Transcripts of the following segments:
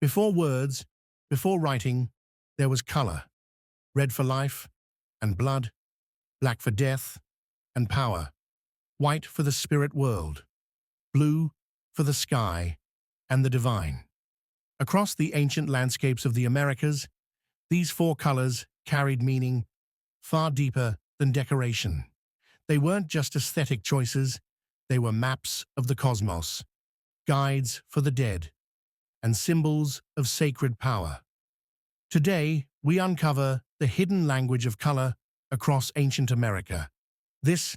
Before words, before writing, there was color. Red for life and blood, black for death and power, white for the spirit world, blue for the sky and the divine. Across the ancient landscapes of the Americas, these four colors carried meaning far deeper than decoration. They weren't just aesthetic choices, they were maps of the cosmos, guides for the dead, and symbols of sacred power. Today, we uncover the hidden language of color across ancient America. This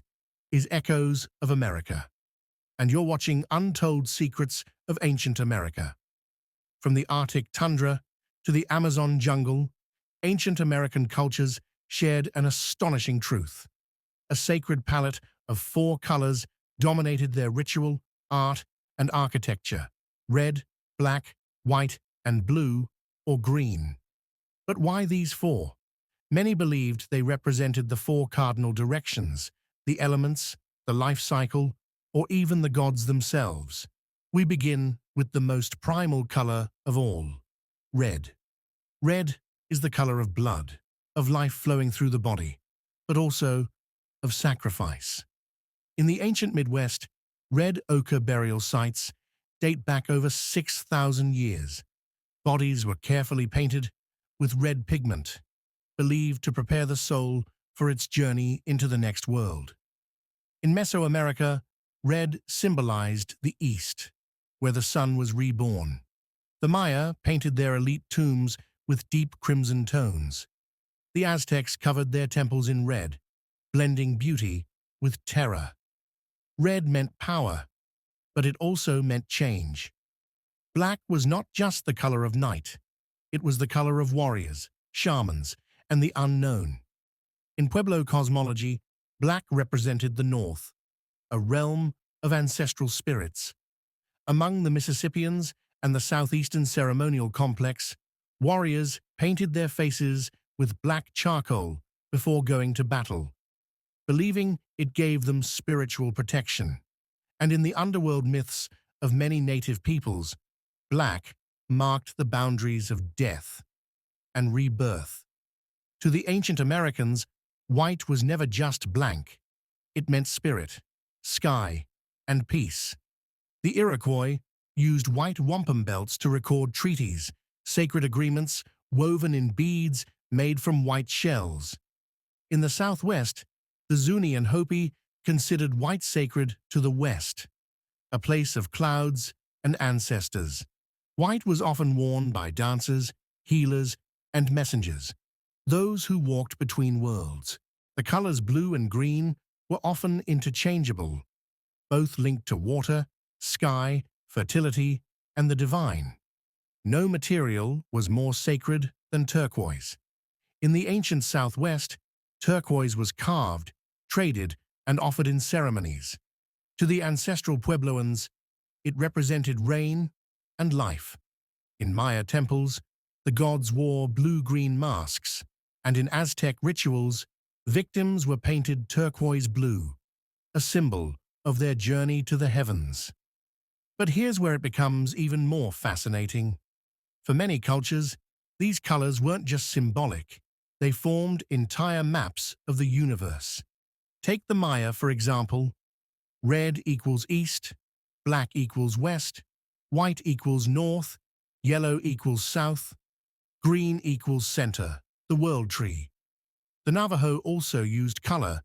is Echoes of America, and you're watching Untold Secrets of Ancient America. From the Arctic tundra to the Amazon jungle, ancient American cultures shared an astonishing truth. A sacred palette of four colors dominated their ritual, art, and architecture: red, black, white, and blue, or green. But why these four? Many believed they represented the four cardinal directions, the elements, the life cycle, or even the gods themselves. We begin with the most primal color of all: red. Red is the color of blood, of life flowing through the body, but also of sacrifice. In the ancient Midwest, red ochre burial sites date back over 6,000 years. Bodies were carefully painted with red pigment, believed to prepare the soul for its journey into the next world. In Mesoamerica, red symbolized the East, where the sun was reborn. The Maya painted their elite tombs with deep crimson tones. The Aztecs covered their temples in red, blending beauty with terror. Red meant power, but it also meant change. Black was not just the color of night. It was the color of warriors, shamans, and the unknown. In Pueblo cosmology, black represented the North, a realm of ancestral spirits. Among the Mississippians and the southeastern ceremonial complex, warriors painted their faces with black charcoal before going to battle, believing it gave them spiritual protection. And in the underworld myths of many native peoples, black marked the boundaries of death and rebirth. To the ancient Americans, white was never just blank. It meant spirit, sky, and peace. The Iroquois used white wampum belts to record treaties, sacred agreements woven in beads made from white shells. In the Southwest, the Zuni and Hopi considered white sacred to the West, a place of clouds and ancestors. White was often worn by dancers, healers, and messengers, those who walked between worlds. The colors blue and green were often interchangeable, both linked to water, sky, fertility, and the divine. No material was more sacred than turquoise. In the ancient Southwest, turquoise was carved, traded, and offered in ceremonies. To the ancestral Puebloans, it represented rain and life. In Maya temples, the gods wore blue-green masks, and in Aztec rituals, victims were painted turquoise blue, a symbol of their journey to the heavens. But here's where it becomes even more fascinating. For many cultures, these colors weren't just symbolic, they formed entire maps of the universe. Take the Maya, for example. Red equals east, black equals west, white equals north, yellow equals south, green equals center, the world tree. The Navajo also used color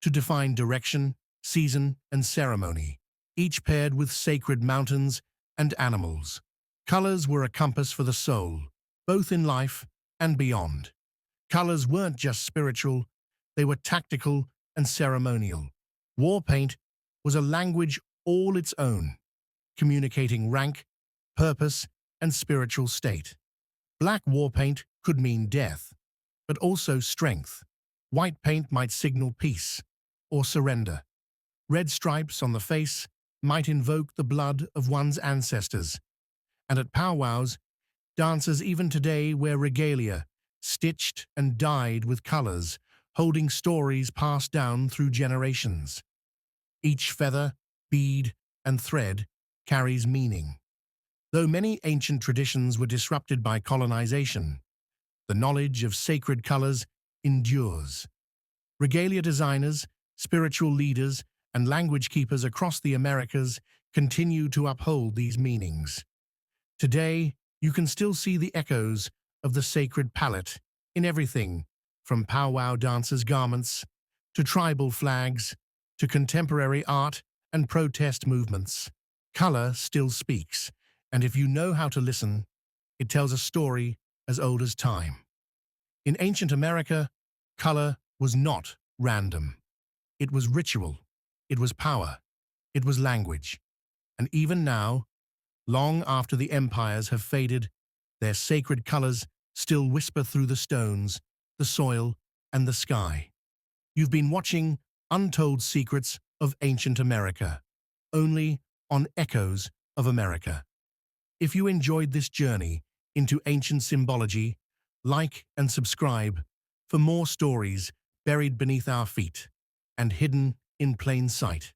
to define direction, season, and ceremony, each paired with sacred mountains and animals. Colors were a compass for the soul, both in life and beyond. Colors weren't just spiritual, they were tactical and ceremonial. War paint was a language all its own, communicating rank, purpose, and spiritual state. Black war paint could mean death, but also strength. White paint might signal peace or surrender. Red stripes on the face might invoke the blood of one's ancestors. And at powwows, dancers even today wear regalia, stitched and dyed with colors, holding stories passed down through generations. Each feather, bead, and thread carries meaning. Though many ancient traditions were disrupted by colonization, the knowledge of sacred colors endures. Regalia designers, spiritual leaders, and language keepers across the Americas continue to uphold these meanings. Today, you can still see the echoes of the sacred palette in everything from powwow dancers' garments to tribal flags to contemporary art and protest movements. Color still speaks, and if you know how to listen, it tells a story as old as time. In ancient America, color was not random. It was ritual, it was power, it was language. And even now, long after the empires have faded, their sacred colors still whisper through the stones, the soil, and the sky. You've been watching Untold Secrets of Ancient America, only on Echoes of America. If you enjoyed this journey into ancient symbology, like and subscribe for more stories buried beneath our feet and hidden in plain sight.